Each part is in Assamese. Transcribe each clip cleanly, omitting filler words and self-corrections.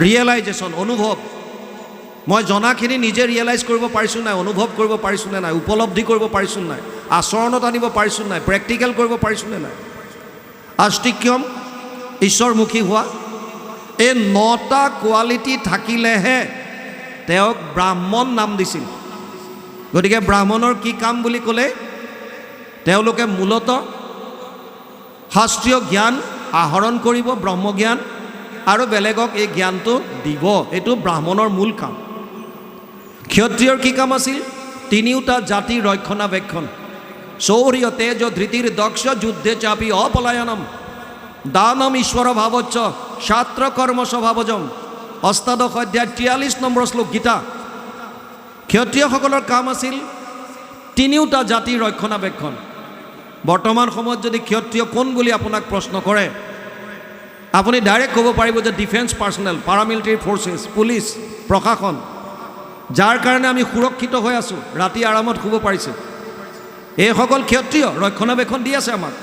ৰিয়েলাইজেশ্যন অনুভৱ মই জনাখিনি নিজে ৰিয়েলাইজ কৰিব পাৰিছোঁ নাই, অনুভৱ কৰিব পাৰিছোঁ নে নাই, উপলব্ধি কৰিব পাৰিছোঁ নাই, আচৰণত আনিব পাৰিছোঁ নাই, প্ৰেক্টিকেল কৰিব পাৰিছোঁ নে নাই। আস্তিক্যম ঈশ্বৰমুখী হোৱা, এই 9টা কোৱালিটি থাকিলেহে তেওঁক ব্ৰাহ্মণ নাম দিছিল। গতিকে ব্ৰাহ্মণৰ কি কাম বুলি ক'লে, তেওঁলোকে মূলতঃ শাস্ত্ৰীয় জ্ঞান আহৰণ কৰিব, ব্ৰহ্মজ্ঞান, আৰু বেলেগক এই জ্ঞানটো দিব। এইটো ব্ৰাহ্মণৰ মূল কাম। ক্ষত্ৰিয়ৰ কি কাম আছিল? তিনিওটা জাতিৰ ৰক্ষণাবেক্ষণ। শৌৰ্য তেজ ধৃতিৰ দক্ষ যুদ্ধে চাপি অপলায়নম দানম ঈশ্বৰ ভাৱচ্চ শাস্ত্ৰ কৰ্ম স্বভাৱজম। অষ্টাদশ অধ্যায় 43 নম্বৰ শ্লোক গীতা। ক্ষত্ৰিয়সকলৰ কাম আছিল তিনিওটা জাতিৰ ৰক্ষণাবেক্ষণ। বৰ্তমান সময়ত যদি ক্ষত্ৰিয় কোন বুলি আপোনাক প্ৰশ্ন কৰে, আপুনি ডাইৰেক্ট ক'ব পাৰিব যে ডিফেন্স পাৰ্চনেল, পাৰামিলিটাৰী ফ'ৰ্চেছ, পুলিচ, প্ৰশাসন, যাৰ কাৰণে আমি সুৰক্ষিত হৈ আছোঁ, ৰাতি আৰামত শুব পাৰিছোঁ। এইসকল ক্ষত্ৰিয় ৰক্ষণাবেক্ষণ দি আছে আমাক।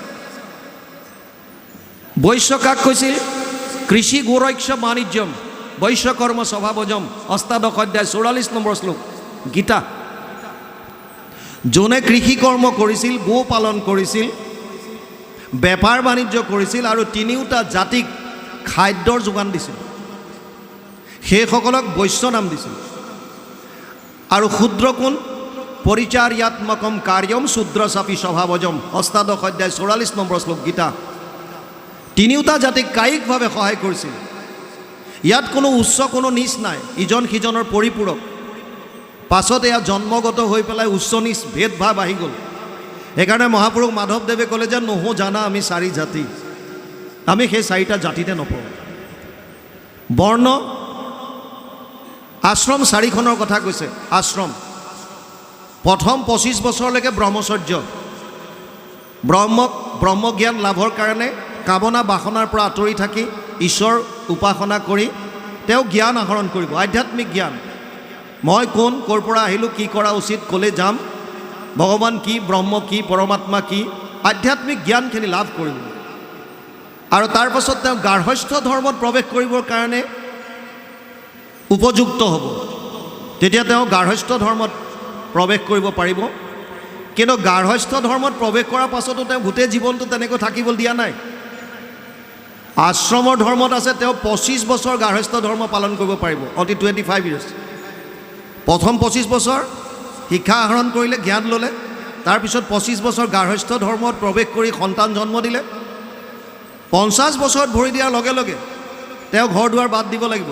বৈশ্য কাক কৈছিল? কৃষি গোৰক্ষ বাণিজ্যম বৈশ্যকৰ্ম স্বভাৱজম। অষ্টাদশ অধ্যায় 44 নম্বৰ শ্লোক গীতা। যোনে কৃষি কৰ্ম কৰিছিল, গো পালন কৰিছিল, বেপাৰ বাণিজ্য কৰিছিল আৰু তিনিওটা জাতিক খাদ্যৰ যোগান দিছিল, সেইসকলক বৈশ্য নাম দিছিল। আৰু শূদ্ৰ কোন? পৰিচাৰ্যাত্মকম কাৰ্যম শূদ্ৰ চাপি স্বভাৱজম। অষ্টাদশ অধ্যায় 44 নম্বৰ শ্লোক গীতা। তিনিওটা জাতিক কায়িকভাৱে সহায় কৰিছিল। ইয়াত কোনো উচ্চ কোনো নিচ নাই, ইজন সিজনৰ পৰিপূৰক। পাছত এয়া জন্মগত হৈ পেলাই উচ্চ নিচ ভেদভাৱ আহি গ'ল। সেইকাৰণে মহাপুৰুষ মাধৱদেৱে ক'লে যে নহো জানা আমি 4 জাতি, আমি সেই 4টা জাতিতে নপৰোঁ। বৰ্ণ আশ্ৰম 4খনৰ কথা কৈছে। আশ্ৰম প্ৰথম 25 বছৰলৈকে ব্ৰহ্মচৰ্য, ব্ৰহ্মজ্ঞান লাভৰ কাৰণে কামনা বাসনাৰ পৰা আঁতৰি থাকি ঈশ্বৰ উপাসনা কৰি তেওঁ জ্ঞান আহৰণ কৰিব, আধ্যাত্মিক জ্ঞান। মই কোন, ক'ৰ পৰা আহিলোঁ, কি কৰা উচিত, ক'লে যাম, ভগৱান কি, ব্ৰহ্ম কি, পৰমাত্মা কি, আধ্যাত্মিক জ্ঞানখিনি লাভ কৰিব। আৰু তাৰ পাছত তেওঁ গাৰ্হস্থ্য ধৰ্মত প্ৰৱেশ কৰিবৰ কাৰণে উপযুক্ত হ'ব। তেতিয়া তেওঁ গাৰ্হস্থ্য ধৰ্মত প্ৰৱেশ কৰিব পাৰিব। কিন্তু গাৰ্হস্থ্য ধৰ্মত প্ৰৱেশ কৰাৰ পাছতো তেওঁ গোটেই জীৱনটো তেনেকৈ থাকিব দিয়া নাই। আশ্ৰমৰ ধৰ্মত আছে তেওঁ 25 বছৰ গাৰ্হস্থ্য ধৰ্ম পালন কৰিব পাৰিব, অতি 25 years। প্ৰথম 25 বছৰ শিক্ষা আহৰণ কৰিলে, জ্ঞান ল'লে, তাৰপিছত 25 বছৰ গাৰ্হস্থ্য ধৰ্মত প্ৰৱেশ কৰি সন্তান জন্ম দিলে। 50 বছৰত ভৰি দিয়াৰ লগে লগে তেওঁ ঘৰ দুৱাৰ বাদ দিব লাগিব।